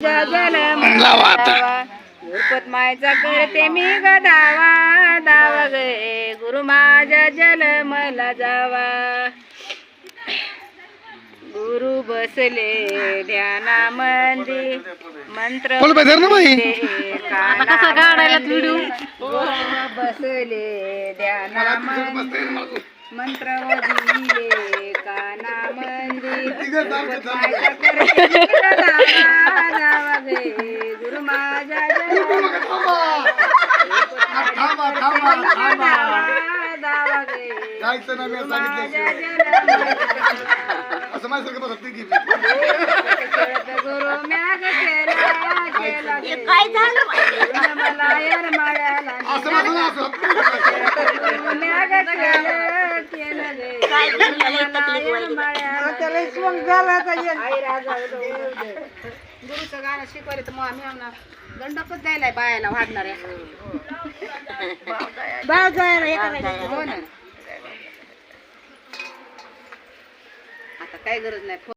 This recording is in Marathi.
मायचा जन्म जावा गुरुपत मायचा करते मी ग दावा दावा गे गुरु माझ्या जन्मला जावा गुरु बसले ध्यानामंदी मंत्र बसले ध्यानामंदी मंत्र वदिले कानामंदी जावा गे गुरु माझ्या दावा गे गुरु म्याग काय झालं मला यार माळ्याला म्याग गुरुचं गाणं शिकवले तर मग आम्ही आम्हाला दंडकच द्यायला बायाला वाढणार हो ना आता काय गरज नाही.